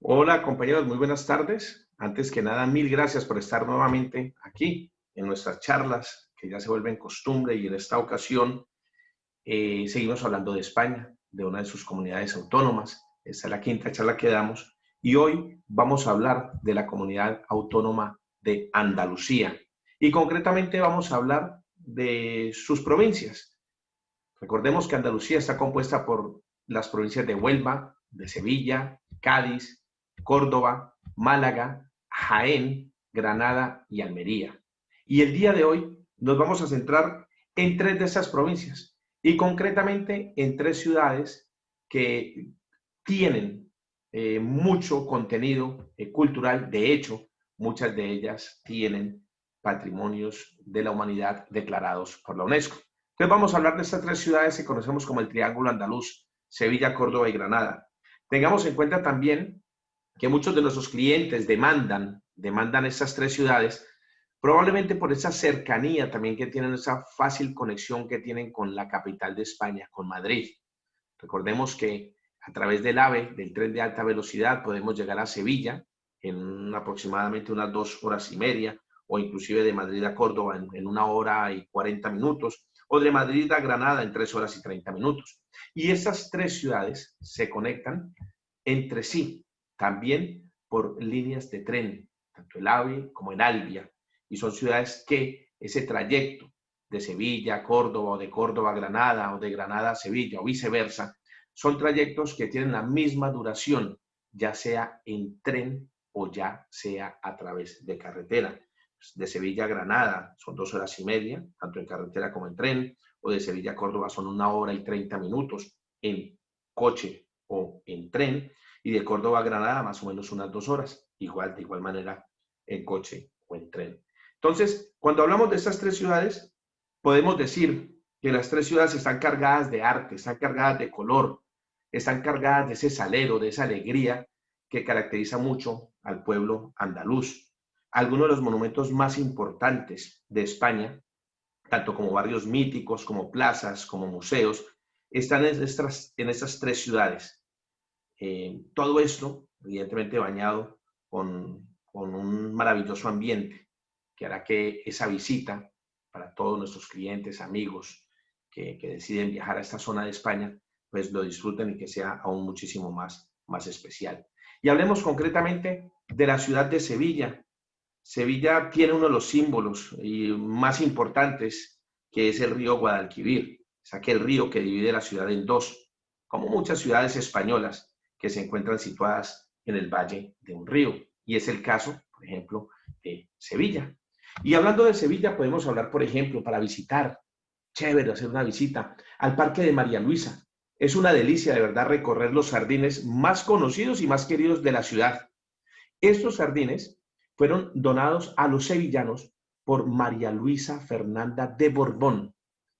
Hola compañeros, muy buenas tardes. Antes que nada, mil gracias por estar nuevamente aquí en nuestras charlas, que ya se vuelven costumbre y en esta ocasión seguimos hablando de España, de una de sus comunidades autónomas. Esta es la quinta charla que damos y hoy vamos a hablar de la comunidad autónoma de Andalucía y concretamente vamos a hablar de sus provincias. Recordemos que Andalucía está compuesta por las provincias de Huelva, de Sevilla, Cádiz, Córdoba, Málaga, Jaén, Granada y Almería. Y el día de hoy nos vamos a centrar en tres de esas provincias y concretamente en tres ciudades que tienen mucho contenido cultural. De hecho, muchas de ellas tienen patrimonios de la humanidad declarados por la UNESCO. Entonces vamos a hablar de estas tres ciudades que conocemos como el Triángulo Andaluz: Sevilla, Córdoba y Granada. Tengamos en cuenta también que muchos de nuestros clientes demandan estas tres ciudades, probablemente por esa cercanía también que tienen, esa fácil conexión que tienen con la capital de España, con Madrid. Recordemos que a través del AVE, del tren de alta velocidad, podemos llegar a Sevilla en aproximadamente unas 2 horas y media, o inclusive de Madrid a Córdoba en 1 hora y 40 minutos, o de Madrid a Granada en 3 horas y 30 minutos. Y estas tres ciudades se conectan entre sí, también por líneas de tren, tanto el AVE como el Alvia, y son ciudades que ese trayecto de Sevilla a Córdoba, o de Córdoba a Granada, o de Granada a Sevilla, o viceversa, son trayectos que tienen la misma duración, ya sea en tren o ya sea a través de carretera. De Sevilla a Granada son 2 horas y media, tanto en carretera como en tren, o de Sevilla a Córdoba son 1 hora y 30 minutos en coche o en tren, y de Córdoba a Granada más o menos unas 2 horas, de igual manera en coche o en tren. Entonces, cuando hablamos de estas tres ciudades, podemos decir que las tres ciudades están cargadas de arte, están cargadas de color, están cargadas de ese salero, de esa alegría que caracteriza mucho al pueblo andaluz. Algunos de los monumentos más importantes de España, tanto como barrios míticos, como plazas, como museos, están en estas tres ciudades. Todo esto, evidentemente, bañado con un maravilloso ambiente que hará que esa visita para todos nuestros clientes, amigos que deciden viajar a esta zona de España, pues lo disfruten y que sea aún muchísimo más especial. Y hablemos concretamente de la ciudad de Sevilla. Sevilla tiene uno de los símbolos más importantes, que es el río Guadalquivir. Es aquel río que divide la ciudad en dos, como muchas ciudades españolas que se encuentran situadas en el valle de un río. Y es el caso, por ejemplo, de Sevilla. Y hablando de Sevilla, podemos hablar, por ejemplo, para visitar, chévere, hacer una visita al Parque de María Luisa. Es una delicia, de verdad, recorrer los jardines más conocidos y más queridos de la ciudad. Estos jardines fueron donados a los sevillanos por María Luisa Fernanda de Borbón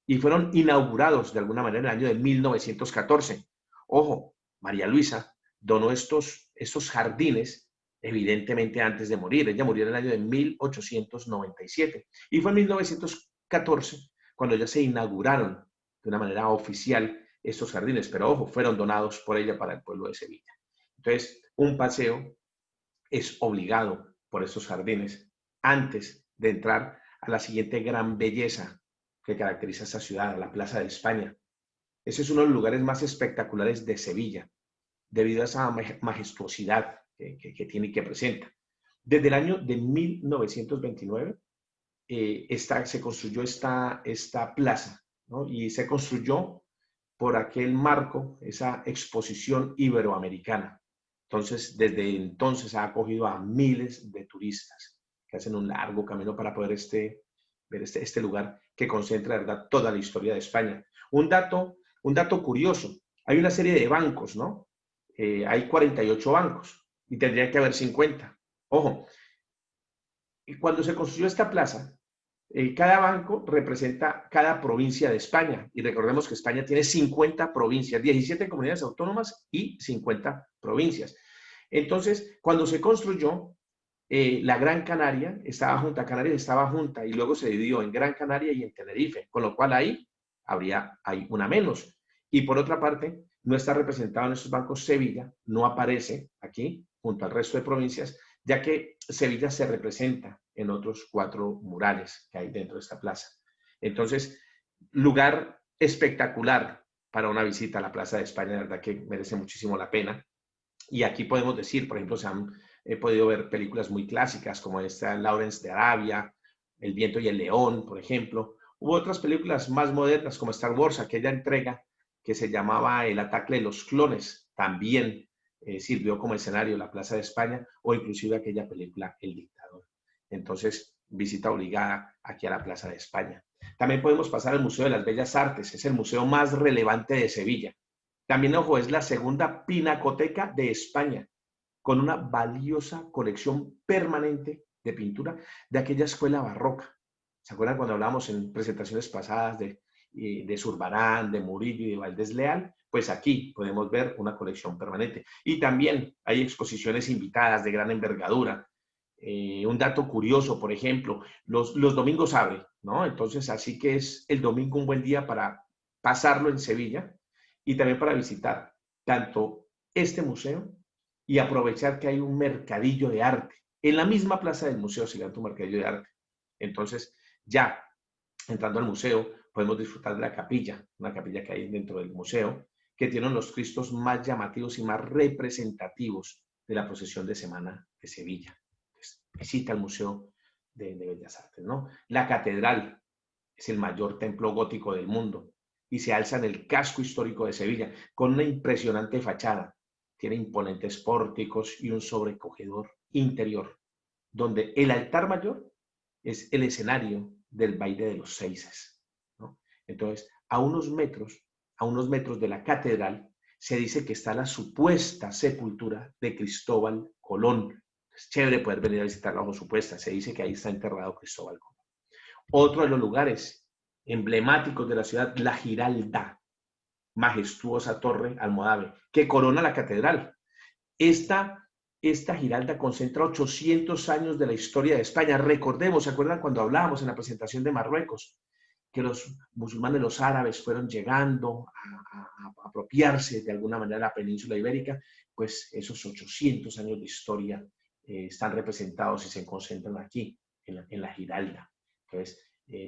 y fueron inaugurados de alguna manera en el año de 1914. Ojo, María Luisa donó estos jardines evidentemente antes de morir. Ella murió en el año de 1897 y fue en 1914 cuando ya se inauguraron de una manera oficial estos jardines, pero ojo, fueron donados por ella para el pueblo de Sevilla. Entonces, un paseo es obligado por esos jardines antes de entrar a la siguiente gran belleza que caracteriza esta ciudad, la Plaza de España. Ese es uno de los lugares más espectaculares de Sevilla, debido a esa majestuosidad que tiene y que presenta. Desde el año de 1929 se construyó esta plaza, ¿no? Y se construyó por aquel marco, esa exposición iberoamericana. Entonces, desde entonces ha acogido a miles de turistas que hacen un largo camino para poder ver este lugar que concentra, de verdad, toda la historia de España. Un dato curioso, hay una serie de bancos, ¿no? Hay 48 bancos y tendrían que haber 50. Ojo, y cuando se construyó esta plaza, cada banco representa cada provincia de España. Y recordemos que España tiene 50 provincias, 17 comunidades autónomas y 50 provincias. Entonces, cuando se construyó, la Gran Canaria estaba junta, Canarias estaba junta y luego se dividió en Gran Canaria y en Tenerife, con lo cual hay una menos. Y por otra parte, no está representado en estos bancos Sevilla, no aparece aquí, junto al resto de provincias, ya que Sevilla se representa en otros 4 murales que hay dentro de esta plaza. Entonces, lugar espectacular para una visita a la Plaza de España, de verdad que merece muchísimo la pena. Y aquí podemos decir, por ejemplo, se han podido ver películas muy clásicas como esta Lawrence de Arabia, El viento y el león, por ejemplo. Hubo otras películas más modernas como Star Wars, aquella entrega que se llamaba El ataque de los clones, también sirvió como escenario la Plaza de España, o inclusive aquella película El dictador. Entonces, visita obligada aquí a la Plaza de España. También podemos pasar al Museo de las Bellas Artes, es el museo más relevante de Sevilla. También, ojo, es la segunda pinacoteca de España, con una valiosa colección permanente de pintura de aquella escuela barroca. ¿Se acuerdan cuando hablamos en presentaciones pasadas de Zurbarán, de Murillo y de Valdés Leal? Pues aquí podemos ver una colección permanente. Y también hay exposiciones invitadas de gran envergadura. Un dato curioso, por ejemplo, los domingos abre, ¿no? Entonces, así que es el domingo un buen día para pasarlo en Sevilla y también para visitar tanto este museo y aprovechar que hay un mercadillo de arte. En la misma plaza del museo se levanta un mercadillo de arte. Entonces, ya entrando al museo, podemos disfrutar de la capilla, una capilla que hay dentro del museo, que tiene los cristos más llamativos y más representativos de la procesión de Semana de Sevilla. Entonces, visita el Museo de Bellas Artes, ¿no? La catedral es el mayor templo gótico del mundo y se alza en el casco histórico de Sevilla con una impresionante fachada. Tiene imponentes pórticos y un sobrecogedor interior, donde el altar mayor es el escenario del baile de los seises, ¿no? Entonces, a unos metros de la catedral, se dice que está la supuesta sepultura de Cristóbal Colón. Es chévere poder venir a visitarla bajo supuesta. Se dice que ahí está enterrado Cristóbal Colón. Otro de los lugares emblemáticos de la ciudad, la Giralda, majestuosa torre almohade, que corona la catedral. Esta Giralda concentra 800 años de la historia de España. Recordemos, ¿se acuerdan cuando hablábamos en la presentación de Marruecos? Que los musulmanes, los árabes, fueron llegando a apropiarse de alguna manera de la península ibérica. Pues esos 800 años de historia están representados y se concentran aquí, en la Giralda. Entonces,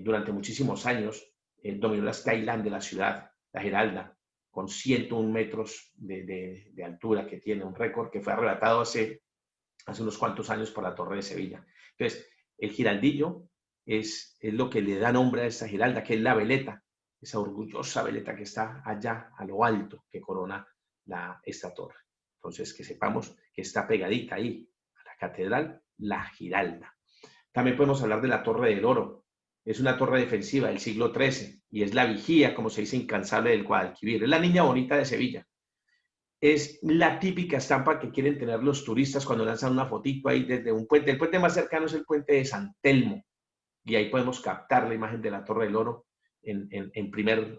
durante muchísimos años, dominó la skyline de la ciudad, la Giralda, con 101 metros de altura, que tiene un récord que fue arrebatado hace unos cuantos años por la Torre de Sevilla. Entonces, el giraldillo es lo que le da nombre a esta Giralda, que es la veleta, esa orgullosa veleta que está allá a lo alto, que corona esta torre. Entonces, que sepamos que está pegadita ahí a la catedral, la Giralda. También podemos hablar de la Torre del Oro. Es una torre defensiva del siglo XIII y es la vigía, como se dice, incansable del Guadalquivir. Es la niña bonita de Sevilla. Es la típica estampa que quieren tener los turistas cuando lanzan una fotito ahí desde un puente. El puente más cercano es el puente de San Telmo y ahí podemos captar la imagen de la Torre del Oro en primer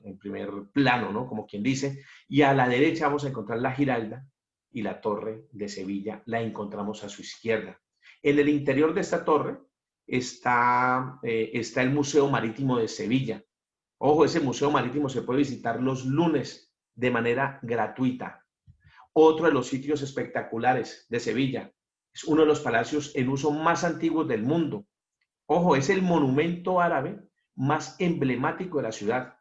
plano, ¿no? Como quien dice. Y a la derecha vamos a encontrar la Giralda y la Torre de Sevilla la encontramos a su izquierda. En el interior de esta torre está el Museo Marítimo de Sevilla. Ojo, ese Museo Marítimo se puede visitar los lunes de manera gratuita. Otro de los sitios espectaculares de Sevilla es uno de los palacios en uso más antiguos del mundo. Ojo, es el monumento árabe más emblemático de la ciudad.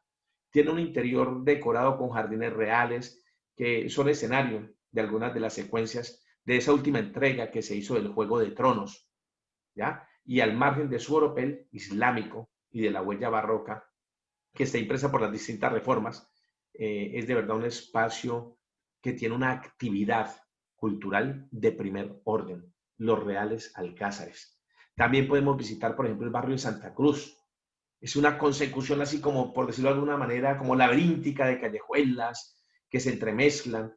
Tiene un interior decorado con jardines reales que son escenario de algunas de las secuencias de esa última entrega que se hizo del Juego de Tronos, ¿ya? Y al margen de su oropel islámico y de la huella barroca que está impresa por las distintas reformas, es de verdad un espacio que tiene una actividad cultural de primer orden, los Reales Alcázares. También podemos visitar, por ejemplo, el barrio de Santa Cruz. Es una consecución así como, por decirlo de alguna manera, como laberíntica de callejuelas que se entremezclan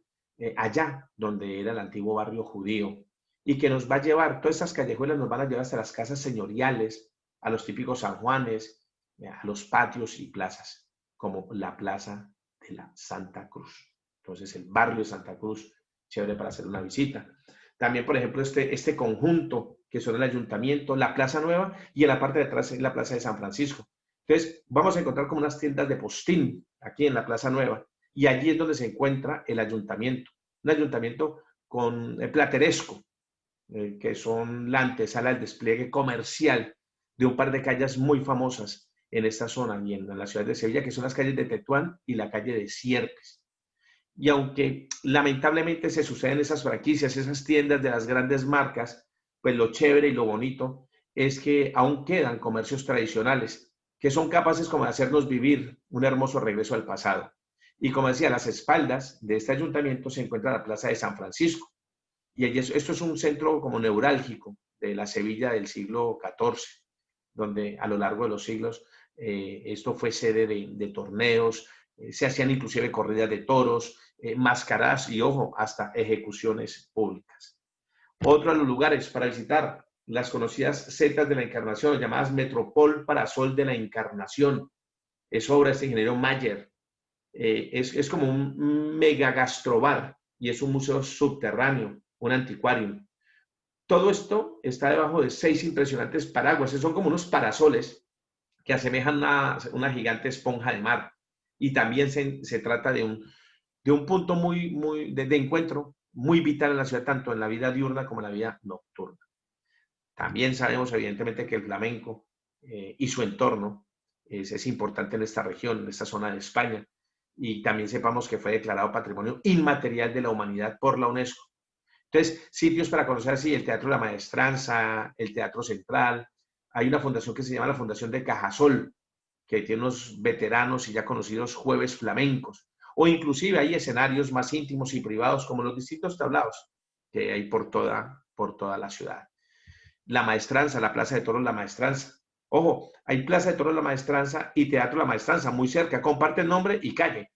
allá donde era el antiguo barrio judío y que nos va a llevar, todas estas callejuelas nos van a llevar hasta las casas señoriales, a los típicos San Juanes, a los patios y plazas, como la Plaza de la Santa Cruz. Entonces, el barrio de Santa Cruz, chévere para hacer una visita. También, por ejemplo, este conjunto que son el Ayuntamiento, la Plaza Nueva y en la parte de atrás es la Plaza de San Francisco. Entonces, vamos a encontrar como unas tiendas de postín aquí en la Plaza Nueva y allí es donde se encuentra el Ayuntamiento. Un ayuntamiento plateresco, que son la antesala del despliegue comercial de un par de calles muy famosas en esta zona y en la ciudad de Sevilla, que son las calles de Tetuán y la calle de Sierpes. Y aunque lamentablemente se suceden esas franquicias, esas tiendas de las grandes marcas, pues lo chévere y lo bonito es que aún quedan comercios tradicionales que son capaces como de hacernos vivir un hermoso regreso al pasado. Y como decía, a las espaldas de este ayuntamiento se encuentra la Plaza de San Francisco. Y esto es un centro como neurálgico de la Sevilla del siglo XIV, donde a lo largo de los siglos esto fue sede de torneos, se hacían inclusive corridas de toros, mascaradas y, ojo, hasta ejecuciones públicas. Otro de los lugares para visitar, las conocidas setas de la Encarnación, llamadas Metropol Parasol de la Encarnación. Es obra de este ingeniero Mayer. Es como un mega gastrobar y es un museo subterráneo, un anticuario. Todo esto está debajo de 6 impresionantes paraguas. Son como unos parasoles que asemejan una gigante esponja de mar. Y también se trata de un punto de encuentro muy vital en la ciudad, tanto en la vida diurna como en la vida nocturna. También sabemos, evidentemente, que el flamenco y su entorno es importante en esta región, en esta zona de España. Y también sepamos que fue declarado Patrimonio Inmaterial de la Humanidad por la UNESCO. Entonces, sitios para conocer así, el Teatro de la Maestranza, el Teatro Central. Hay una fundación que se llama la Fundación de Cajasol, que tiene unos veteranos y ya conocidos jueves flamencos. O inclusive hay escenarios más íntimos y privados, como los distintos tablaos que hay por toda la ciudad. La Maestranza, la Plaza de Toros La Maestranza. Ojo, hay Plaza de Toros La Maestranza y Teatro La Maestranza, muy cerca, comparten nombre y calle.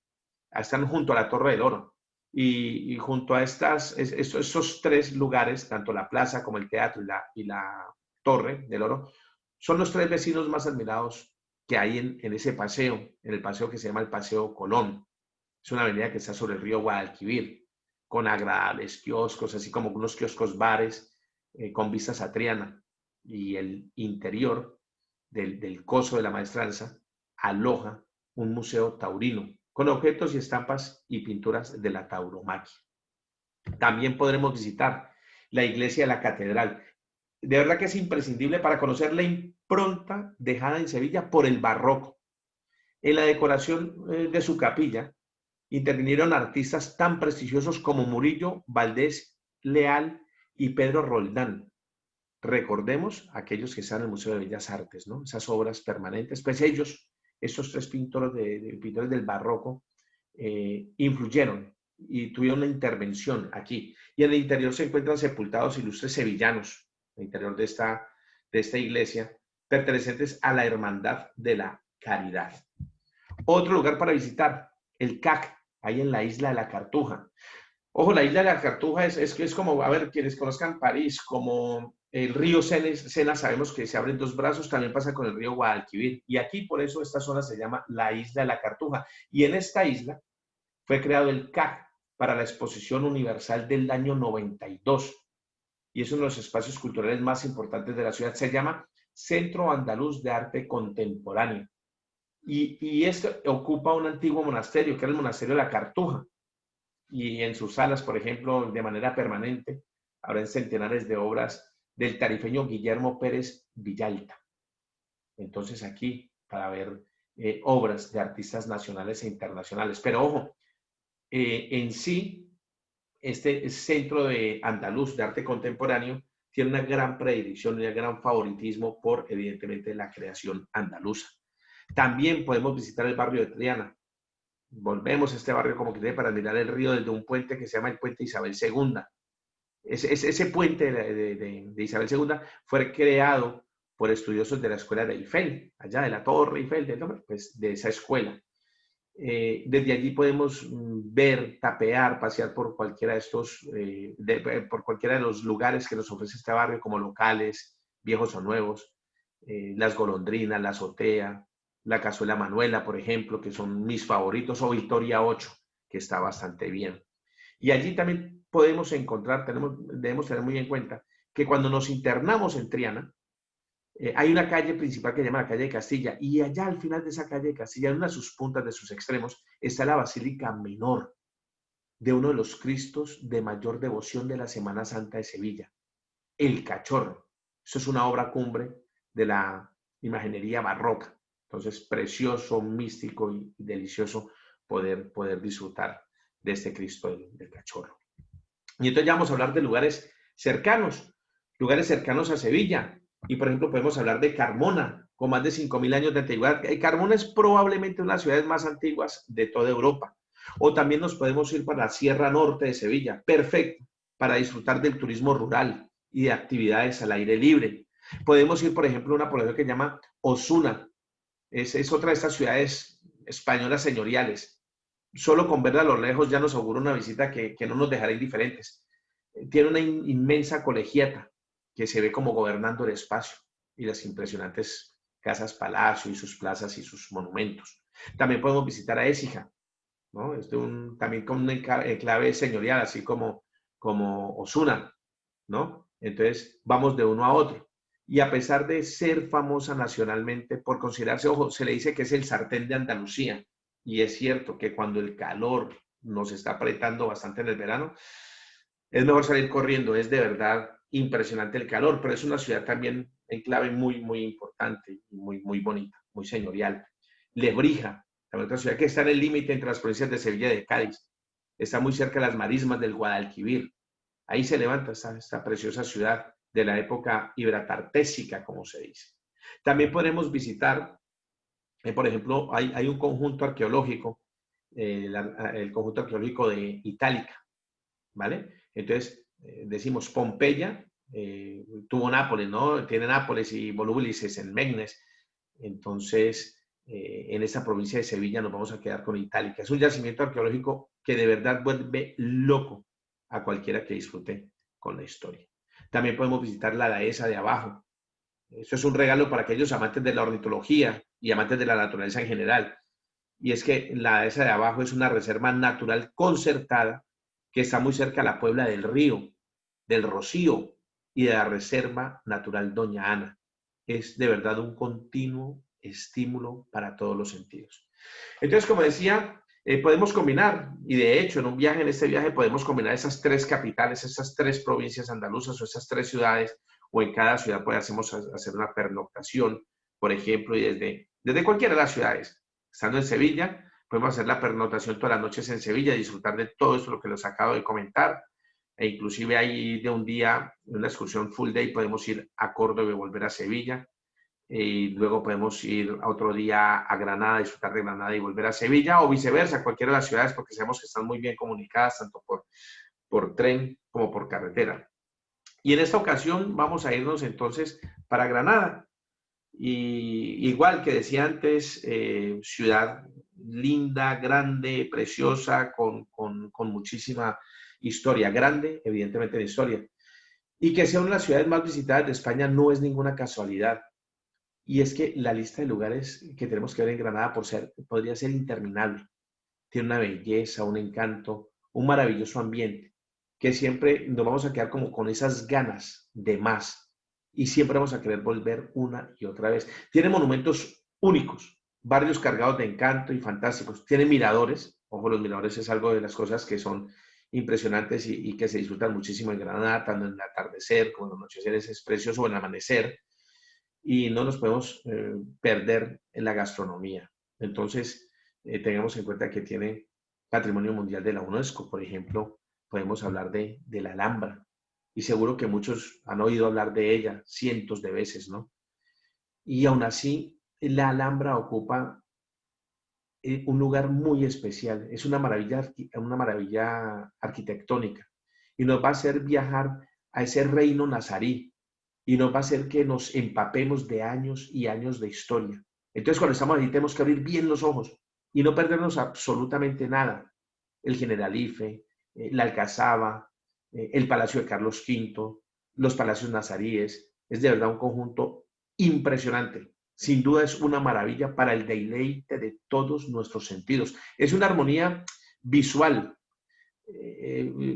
Están junto a la Torre del Oro. Y junto a esos tres lugares, tanto la plaza como el teatro y la Torre del Oro, son los tres vecinos más admirados que hay en ese paseo, en el paseo que se llama el Paseo Colón. Es una avenida que está sobre el río Guadalquivir, con agradables kioscos, así como unos kioscos bares con vistas a Triana. Y el interior del coso de la Maestranza aloja un museo taurino con objetos y estampas y pinturas de la tauromaquia. También podremos visitar la iglesia de la catedral. De verdad que es imprescindible para conocer la impronta dejada en Sevilla por el barroco. En la decoración de su capilla intervinieron artistas tan prestigiosos como Murillo, Valdés, Leal y Pedro Roldán. Recordemos aquellos que están en el Museo de Bellas Artes, ¿no? Esas obras permanentes, pues ellos, estos tres pintores del barroco, influyeron y tuvieron una intervención aquí. Y en el interior se encuentran sepultados ilustres sevillanos, en el interior de esta iglesia, pertenecientes a la Hermandad de la Caridad. Otro lugar para visitar, el CAC, ahí en la isla de la Cartuja. Ojo, la isla de la Cartuja es como, a ver, quienes conozcan París, como el río Sena, sabemos que se abren dos brazos, también pasa con el río Guadalquivir. Y aquí, por eso, esta zona se llama la isla de la Cartuja. Y en esta isla fue creado el CAC para la Exposición Universal del año 92. Y es uno de los espacios culturales más importantes de la ciudad. Se llama Centro Andaluz de Arte Contemporáneo. Y esto ocupa un antiguo monasterio, que era el monasterio de la Cartuja. Y en sus salas, por ejemplo, de manera permanente, habrán centenares de obras del tarifeño Guillermo Pérez Villalta. Entonces aquí, para ver obras de artistas nacionales e internacionales. Pero ojo, en sí, este centro de andaluz de arte contemporáneo tiene una gran predilección y un gran favoritismo por, evidentemente, la creación andaluza. También podemos visitar el barrio de Triana. Volvemos a este barrio como que para mirar el río desde un puente que se llama el Puente Isabel II. Ese puente de Isabel II fue creado por estudiosos de la escuela de Eiffel, allá de la Torre Eiffel, pues de esa escuela. Desde allí podemos ver, tapear, pasear por cualquiera de estos, por cualquiera de los lugares que nos ofrece este barrio, como locales, viejos o nuevos, las golondrinas, la azotea, la cazuela Manuela, por ejemplo, que son mis favoritos, o Victoria 8, que está bastante bien. Y allí también podemos encontrar, debemos tener muy en cuenta, que cuando nos internamos en Triana, hay una calle principal que se llama la calle de Castilla, y allá al final de esa calle de Castilla, en una de sus puntas, de sus extremos, está la Basílica Menor de uno de los Cristos de mayor devoción de la Semana Santa de Sevilla. El Cachorro. Eso es una obra cumbre de la imaginería barroca. Entonces, precioso, místico y delicioso poder disfrutar de este Cristo del Cachorro. Y entonces ya vamos a hablar de lugares cercanos a Sevilla. Y por ejemplo, podemos hablar de Carmona, con más de 5.000 años de antigüedad. Carmona es probablemente una de las ciudades más antiguas de toda Europa. O también nos podemos ir para la Sierra Norte de Sevilla, perfecto, para disfrutar del turismo rural y de actividades al aire libre. Podemos ir, por ejemplo, a una población que se llama Osuna. Es otra de estas ciudades españolas señoriales. Solo con verla a lo lejos ya nos augura una visita que no nos dejará indiferentes. Tiene una inmensa colegiata que se ve como gobernando el espacio y las impresionantes casas palacio y sus plazas y sus monumentos. También podemos visitar a Écija, ¿no? También con un enclave señorial, así como Osuna, ¿no? Entonces vamos de uno a otro. Y a pesar de ser famosa nacionalmente por considerarse, ojo, se le dice que es el sartén de Andalucía. Y es cierto que cuando el calor nos está apretando bastante en el verano, es mejor salir corriendo. Es de verdad impresionante el calor, pero es una ciudad también en clave muy, muy importante, muy, muy bonita, muy señorial. Lebrija, también otra ciudad que está en el límite entre las provincias de Sevilla y de Cádiz. Está muy cerca de las marismas del Guadalquivir. Ahí se levanta esta preciosa ciudad de la época ibratartésica, como se dice. También podemos visitar, por ejemplo, hay un conjunto arqueológico, el conjunto arqueológico de Itálica, ¿vale? Entonces, decimos Pompeya, tuvo Nápoles, ¿no? Tiene Nápoles y Volubilis en Megnes. Entonces, en esta provincia de Sevilla nos vamos a quedar con Itálica. Es un yacimiento arqueológico que de verdad vuelve loco a cualquiera que disfrute con la historia. También podemos visitar la Dehesa de abajo. Eso es un regalo para aquellos amantes de la ornitología y amantes de la naturaleza en general. Y es que la Dehesa de abajo es una reserva natural concertada que está muy cerca de la Puebla del Río, del Rocío y de la Reserva Natural Doña Ana. Es de verdad un continuo estímulo para todos los sentidos. Entonces, como decía, podemos combinar, y de hecho en este viaje podemos combinar esas tres capitales, esas tres provincias andaluzas o esas tres ciudades, o en cada ciudad podemos hacer una pernoctación, por ejemplo, y desde cualquiera de las ciudades. Estando en Sevilla, podemos hacer la pernoctación todas las noches en Sevilla, disfrutar de todo esto lo que les acabo de comentar, e inclusive ahí de un día, una excursión full day, podemos ir a Córdoba y volver a Sevilla, y luego podemos ir a otro día a Granada, disfrutar de Granada y volver a Sevilla, o viceversa, cualquiera de las ciudades, porque sabemos que están muy bien comunicadas, tanto por tren como por carretera. Y en esta ocasión vamos a irnos entonces para Granada. Y igual que decía antes, ciudad linda, grande, preciosa, con muchísima historia, grande, evidentemente de historia. Y que sea una de las ciudades más visitadas de España no es ninguna casualidad. Y es que la lista de lugares que tenemos que ver en Granada podría ser interminable. Tiene una belleza, un encanto, un maravilloso ambiente, que siempre nos vamos a quedar como con esas ganas de más. Y siempre vamos a querer volver una y otra vez. Tiene monumentos únicos, barrios cargados de encanto y fantásticos. Tiene miradores. Ojo, los miradores es algo de las cosas que son impresionantes y que se disfrutan muchísimo en Granada, tanto en el atardecer como en el anochecer, es precioso, o en el amanecer, y no nos podemos perder en la gastronomía. Entonces, tengamos en cuenta que tiene Patrimonio Mundial de la UNESCO. Por ejemplo, podemos hablar de la Alhambra, y seguro que muchos han oído hablar de ella cientos de veces, ¿no? Y aún así, la Alhambra ocupa un lugar muy especial. Es una maravilla arquitectónica, y nos va a hacer viajar a ese reino nazarí, y nos va a hacer que nos empapemos de años y años de historia. Entonces, cuando estamos ahí, tenemos que abrir bien los ojos y no perdernos absolutamente nada. El Generalife, la Alcazaba, el Palacio de Carlos V, los palacios nazaríes. Es de verdad un conjunto impresionante. Sin duda es una maravilla para el deleite de todos nuestros sentidos. Es una armonía visual,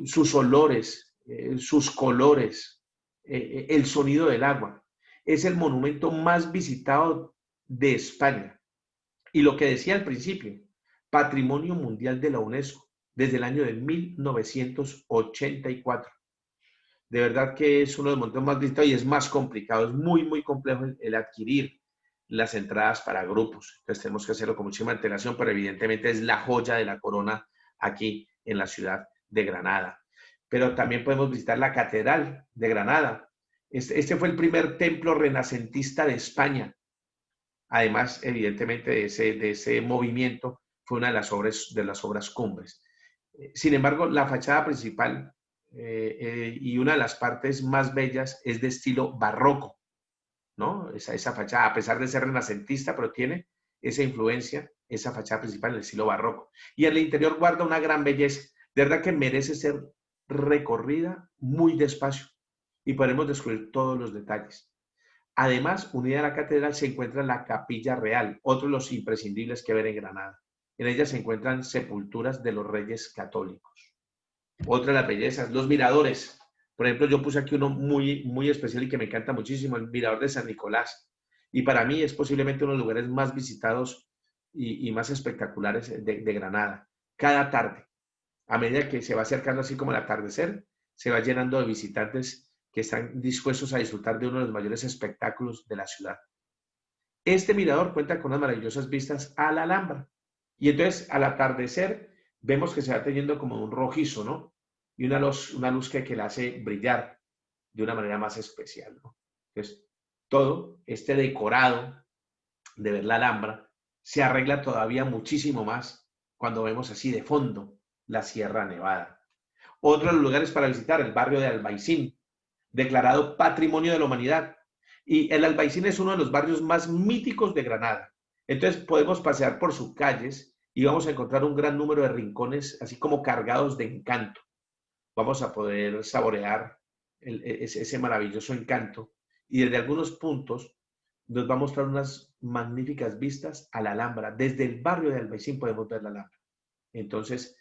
sus olores, sus colores, el sonido del agua. Es el monumento más visitado de España. Y lo que decía al principio, Patrimonio Mundial de la UNESCO, desde el año de 1984. De verdad que es uno de los montes más visitados y es más complicado, es muy, muy complejo el adquirir las entradas para grupos. Entonces tenemos que hacerlo con muchísima antelación, pero evidentemente es la joya de la corona aquí en la ciudad de Granada. Pero también podemos visitar la Catedral de Granada. Este fue el primer templo renacentista de España. Además, evidentemente, de ese movimiento fue una de las obras cumbres. Sin embargo, la fachada principal y una de las partes más bellas es de estilo barroco, ¿no? Esa fachada, a pesar de ser renacentista, pero tiene esa influencia, esa fachada principal en el estilo barroco. Y en el interior guarda una gran belleza. De verdad que merece ser recorrida muy despacio y podemos descubrir todos los detalles. Además, unida a la catedral se encuentra la Capilla Real, otro de los imprescindibles que ver en Granada. En ella se encuentran sepulturas de los reyes católicos. Otra de las bellezas, los miradores. Por ejemplo, yo puse aquí uno muy, muy especial y que me encanta muchísimo, el Mirador de San Nicolás. Y para mí es posiblemente uno de los lugares más visitados y más espectaculares de Granada. Cada tarde, a medida que se va acercando así como el atardecer, se va llenando de visitantes que están dispuestos a disfrutar de uno de los mayores espectáculos de la ciudad. Este mirador cuenta con unas maravillosas vistas a la Alhambra. Y entonces, al atardecer, vemos que se va teniendo como un rojizo, ¿no? Y una luz que la hace brillar de una manera más especial, ¿no? Entonces, todo este decorado de ver la Alhambra se arregla todavía muchísimo más cuando vemos así de fondo la Sierra Nevada. Otro de los lugares para visitar, el barrio de Albaicín, declarado Patrimonio de la Humanidad. Y el Albaicín es uno de los barrios más míticos de Granada. Entonces podemos pasear por sus calles y vamos a encontrar un gran número de rincones, así como cargados de encanto. Vamos a poder saborear ese maravilloso encanto y desde algunos puntos nos va a mostrar unas magníficas vistas a la Alhambra. Desde el barrio de Albaicín podemos ver la Alhambra. Entonces,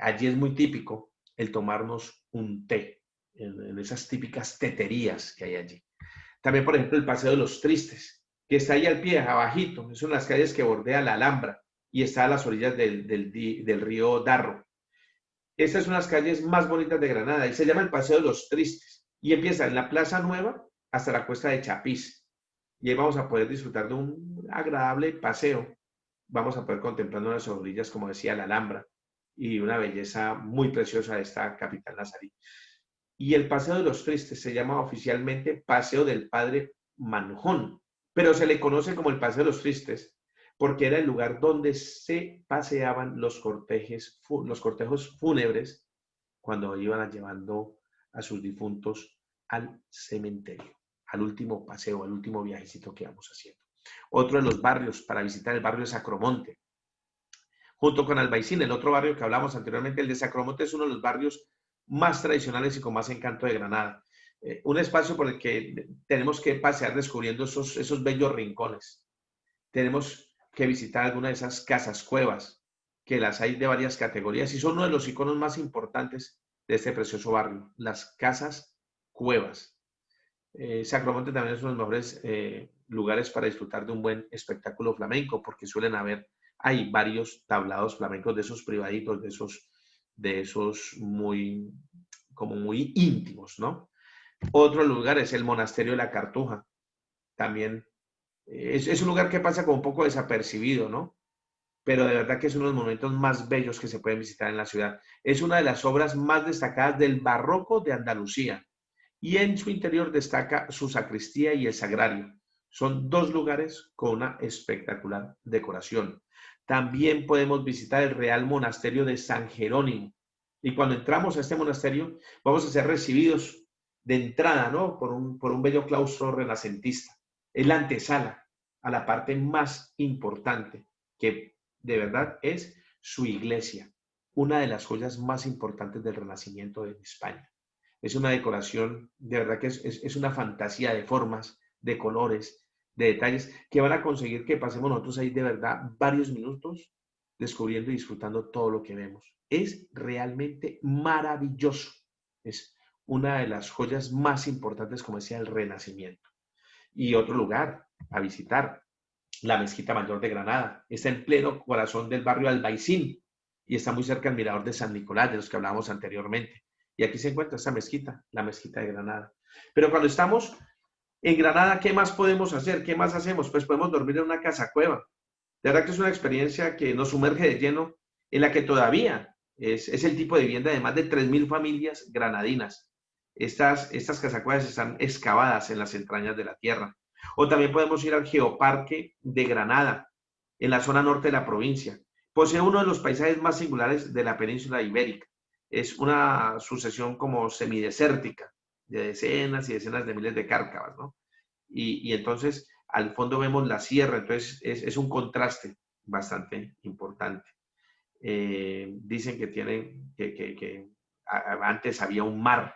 allí es muy típico el tomarnos un té en esas típicas teterías que hay allí. También, por ejemplo, el Paseo de los Tristes, que está ahí al pie, abajito. Es una de las calles que bordea la Alhambra y está a las orillas del río Darro. Esta es una de las calles más bonitas de Granada y se llama el Paseo de los Tristes. Y empieza en la Plaza Nueva hasta la Cuesta de Chapís. Y ahí vamos a poder disfrutar de un agradable paseo. Vamos a poder contemplar unas orillas, como decía, la Alhambra y una belleza muy preciosa de esta capital nazarí. Y el Paseo de los Tristes se llama oficialmente Paseo del Padre Manjón, pero se le conoce como el Paseo de los Tristes porque era el lugar donde se paseaban los cortejos fúnebres cuando iban llevando a sus difuntos al cementerio, al último paseo, al último viajecito que vamos haciendo. Otro de los barrios para visitar, el barrio de Sacromonte, junto con Albaicín, el otro barrio que hablamos anteriormente. El de Sacromonte es uno de los barrios más tradicionales y con más encanto de Granada. Un espacio por el que tenemos que pasear descubriendo esos bellos rincones. Tenemos que visitar alguna de esas casas cuevas, que las hay de varias categorías y son uno de los iconos más importantes de este precioso barrio, las casas cuevas. Sacromonte también es uno de los mejores lugares para disfrutar de un buen espectáculo flamenco, porque hay varios tablados flamencos de esos privaditos, de esos muy, como muy íntimos, ¿no? Otro lugar es el Monasterio de la Cartuja. También es un lugar que pasa como un poco desapercibido, ¿no? Pero de verdad que es uno de los momentos más bellos que se pueden visitar en la ciudad. Es una de las obras más destacadas del barroco de Andalucía y en su interior destaca su sacristía y el sagrario. Son dos lugares con una espectacular decoración. También podemos visitar el Real Monasterio de San Jerónimo. Y cuando entramos a este monasterio, vamos a ser recibidos de entrada, ¿no? Por un bello claustro renacentista. Es la antesala a la parte más importante, que de verdad es su iglesia, una de las joyas más importantes del Renacimiento en España. Es una decoración, de verdad que es una fantasía de formas, de colores, de detalles, que van a conseguir que pasemos nosotros ahí de verdad varios minutos descubriendo y disfrutando todo lo que vemos. Es realmente maravilloso. Es una de las joyas más importantes, como decía, el Renacimiento. Y otro lugar a visitar, la Mezquita Mayor de Granada. Está en pleno corazón del barrio Albaicín y está muy cerca del Mirador de San Nicolás, de los que hablábamos anteriormente. Y aquí se encuentra esta mezquita, la mezquita de Granada. Pero cuando estamos en Granada, ¿qué más podemos hacer? ¿Qué más hacemos? Pues podemos dormir en una casa cueva. De verdad que es una experiencia que nos sumerge de lleno, en la que todavía es el tipo de vivienda de más de 3.000 familias granadinas. Estas casacuevas están excavadas en las entrañas de la tierra. O también podemos ir al Geoparque de Granada, en la zona norte de la provincia. Posee uno de los paisajes más singulares de la península ibérica. Es una sucesión como semidesértica, de decenas y decenas de miles de cárcavas, ¿no? Y entonces al fondo vemos la sierra, entonces es un contraste bastante importante. Dicen que antes había un mar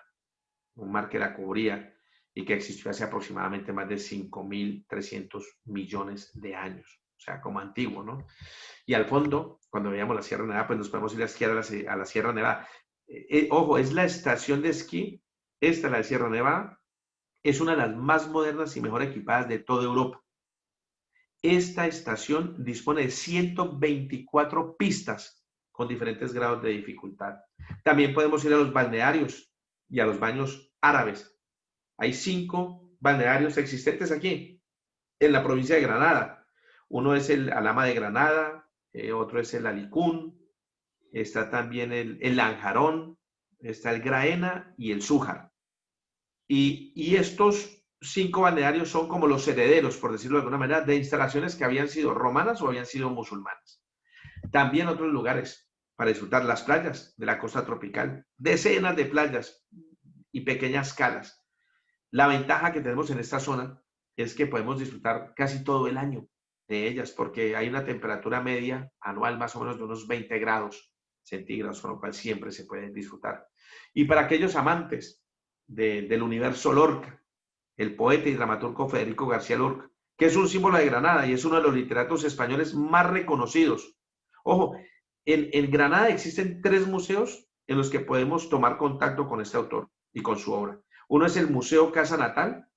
que la cubría y que existió hace aproximadamente más de 5.300 millones de años, o sea, como antiguo, ¿no? Y al fondo, cuando veíamos la Sierra Nevada, pues nos podemos ir a esquiar a la Sierra Nevada. Ojo, es la estación de esquí, esta, la de Sierra Nevada, es una de las más modernas y mejor equipadas de toda Europa. Esta estación dispone de 124 pistas con diferentes grados de dificultad. También podemos ir a los balnearios y a los baños árabes. Hay 5 balnearios existentes aquí, en la provincia de Granada. Uno es el Alhama de Granada, otro es el Alicún, está también el Lanjarón, está el Graena y el Zújar. Y estos 5 balnearios son como los herederos, por decirlo de alguna manera, de instalaciones que habían sido romanas o habían sido musulmanas. También otros lugares para disfrutar las playas de la costa tropical, decenas de playas y pequeñas calas. La ventaja que tenemos en esta zona es que podemos disfrutar casi todo el año de ellas, porque hay una temperatura media anual más o menos de unos 20 grados centígrados, con lo cual siempre se puede disfrutar. Y para aquellos amantes del universo Lorca, el poeta y dramaturgo Federico García Lorca, que es un símbolo de Granada y es uno de los literatos españoles más reconocidos. Ojo, en Granada existen 3 museos en los que podemos tomar contacto con este autor y con su obra. Uno es el Museo Casa Natal,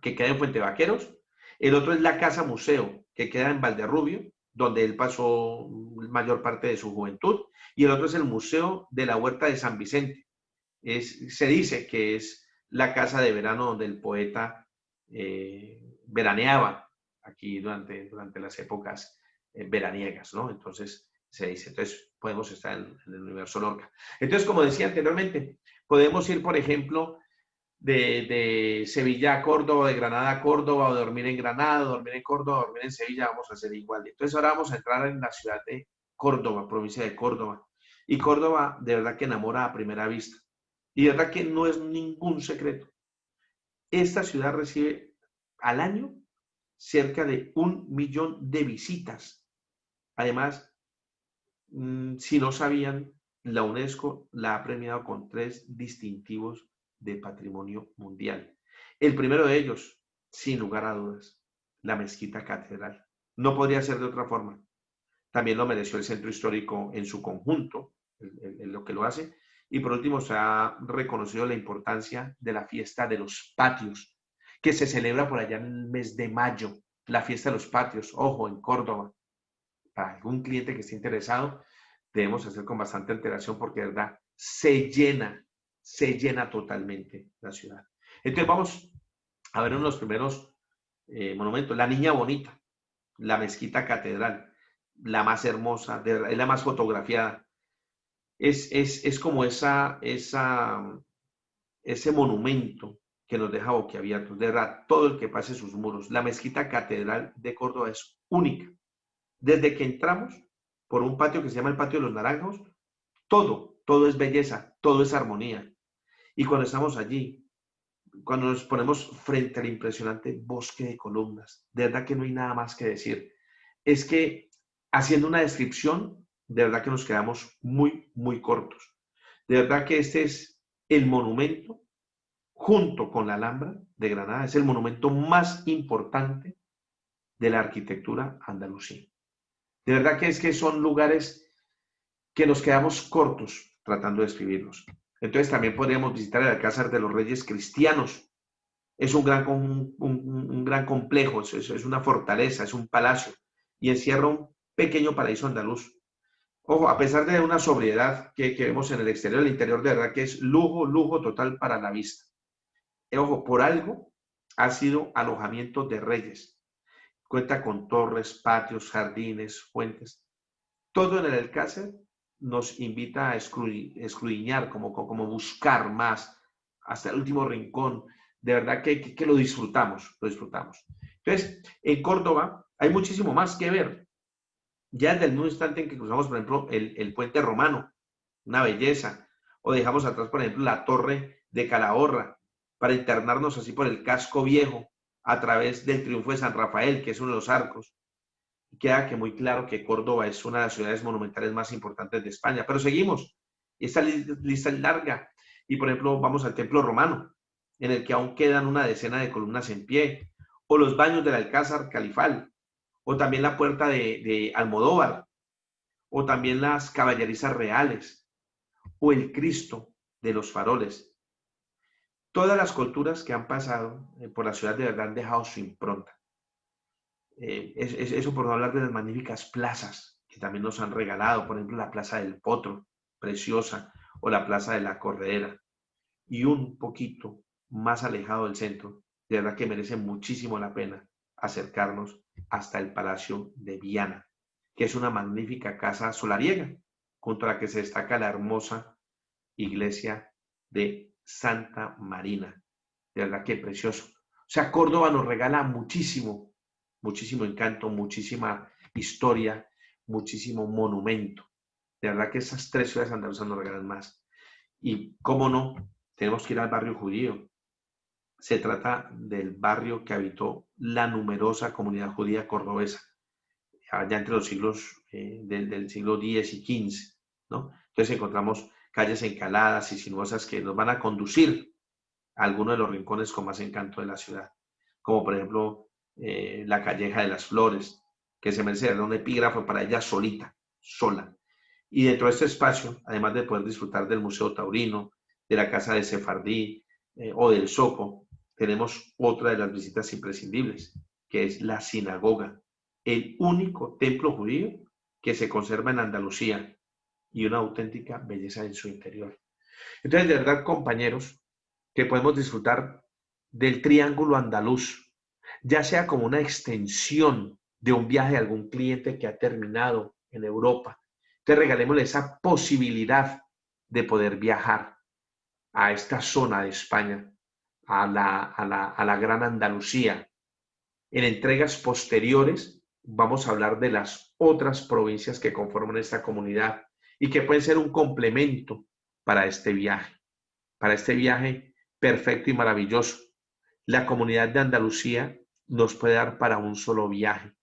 que queda en Fuente Vaqueros. El otro es la Casa Museo, que queda en Valderrubio, donde él pasó mayor parte de su juventud. Y el otro es el Museo de la Huerta de San Vicente. Se dice que es la casa de verano donde el poeta veraneaba aquí durante las épocas veraniegas, ¿no? Entonces, se dice, entonces podemos estar en el universo Lorca. Entonces, como decía anteriormente, podemos ir, por ejemplo, de Sevilla a Córdoba, de Granada a Córdoba, o dormir en Granada, dormir en Córdoba, dormir en Sevilla, vamos a hacer igual. Entonces, ahora vamos a entrar en la ciudad de Córdoba, provincia de Córdoba. Y Córdoba, de verdad que enamora a primera vista. Y de verdad que no es ningún secreto. Esta ciudad recibe al año cerca de 1 millón de visitas. Además, si no sabían, la UNESCO la ha premiado con 3 distintivos de patrimonio mundial. El primero de ellos, sin lugar a dudas, la Mezquita Catedral. No podría ser de otra forma. También lo mereció el centro histórico en su conjunto, lo que lo hace. Y por último, se ha reconocido la importancia de la fiesta de los patios, que se celebra por allá en el mes de mayo. La fiesta de los patios, ojo, en Córdoba. Para algún cliente que esté interesado, debemos hacer con bastante antelación porque de verdad se llena totalmente la ciudad. Entonces vamos a ver uno de los primeros monumentos. La Niña Bonita, la Mezquita Catedral, la más hermosa, es la más fotografiada. Es como ese monumento que nos deja boquiabiertos. De verdad, todo el que pase sus muros. La Mezquita Catedral de Córdoba es única. Desde que entramos por un patio que se llama el Patio de los Naranjos, todo es belleza, todo es armonía. Y cuando estamos allí, cuando nos ponemos frente al impresionante bosque de columnas, de verdad que no hay nada más que decir. Es que haciendo una descripción, de verdad que nos quedamos muy, muy cortos. De verdad que este es el monumento, junto con la Alhambra de Granada, es el monumento más importante de la arquitectura andalusí. De verdad que es que son lugares que nos quedamos cortos tratando de describirlos. Entonces también podríamos visitar el Alcázar de los Reyes Cristianos. Es un gran complejo, es una fortaleza, es un palacio y encierra un pequeño paraíso andaluz. Ojo, a pesar de una sobriedad que vemos en el interior de verdad que es lujo, lujo total para la vista. Ojo, por algo ha sido alojamiento de reyes. Cuenta con torres, patios, jardines, fuentes. Todo en el Alcázar nos invita a escudriñar, como buscar más, hasta el último rincón. De verdad que lo disfrutamos, lo disfrutamos. Entonces, en Córdoba hay muchísimo más que ver. Ya desde el mismo instante en que cruzamos, por ejemplo, el puente romano, una belleza, o dejamos atrás, por ejemplo, la torre de Calahorra, para internarnos así por el casco viejo, a través del triunfo de San Rafael, que es uno de los arcos. Queda que muy claro que Córdoba es una de las ciudades monumentales más importantes de España. Pero seguimos, esta lista es larga. Y por ejemplo, vamos al Templo Romano, en el que aún quedan una decena de columnas en pie, o los baños del Alcázar Califal, o también la puerta de Almodóvar, o también las caballerizas reales, o el Cristo de los faroles. Todas las culturas que han pasado por la ciudad de verdad han dejado su impronta. Eso por no hablar de las magníficas plazas que también nos han regalado, por ejemplo, la Plaza del Potro, preciosa, o la Plaza de la Corredera. Y un poquito más alejado del centro, de verdad que merece muchísimo la pena acercarnos hasta el Palacio de Viana, que es una magnífica casa solariega, junto a la que se destaca la hermosa iglesia de Santa Marina. De verdad que precioso. O sea, Córdoba nos regala muchísimo, muchísimo encanto, muchísima historia, muchísimo monumento. De verdad que esas tres ciudades andaluzas nos regalan más. Y cómo no, tenemos que ir al barrio judío. Se trata del barrio que habitó la numerosa comunidad judía cordobesa, allá entre los siglos del siglo X y XV, ¿no? Entonces encontramos calles encaladas y sinuosas que nos van a conducir a algunos de los rincones con más encanto de la ciudad, como por ejemplo la Calleja de las Flores, que se merece dar un epígrafo para ella solita, sola. Y dentro de este espacio, además de poder disfrutar del Museo Taurino, de la Casa de Sefardí o del Zoco, tenemos otra de las visitas imprescindibles, que es la sinagoga, el único templo judío que se conserva en Andalucía y una auténtica belleza en su interior. Entonces, de verdad, compañeros, que podemos disfrutar del triángulo andaluz, ya sea como una extensión de un viaje de algún cliente que ha terminado en Europa. Entonces, regalémosle esa posibilidad de poder viajar a esta zona de España, a la Gran Andalucía. En entregas posteriores vamos a hablar de las otras provincias que conforman esta comunidad y que pueden ser un complemento para este viaje perfecto y maravilloso. La comunidad de Andalucía nos puede dar para un solo viaje.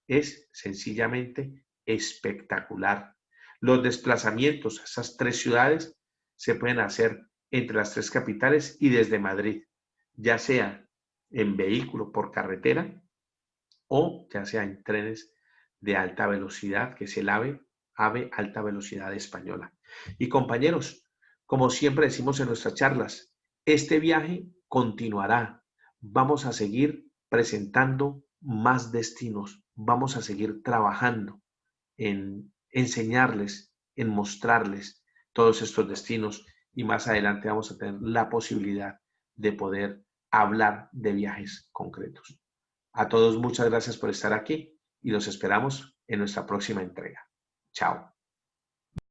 Es sencillamente espectacular. Los desplazamientos a esas tres ciudades se pueden hacer entre las tres capitales y desde Madrid, ya sea en vehículo por carretera o ya sea en trenes de alta velocidad, que es el AVE Alta Velocidad Española. Y compañeros, como siempre decimos en nuestras charlas, este viaje continuará. Vamos a seguir presentando más destinos. Vamos a seguir trabajando en enseñarles, en mostrarles todos estos destinos y más adelante vamos a tener la posibilidad de poder hablar de viajes concretos. A todos muchas gracias por estar aquí y los esperamos en nuestra próxima entrega. Chao.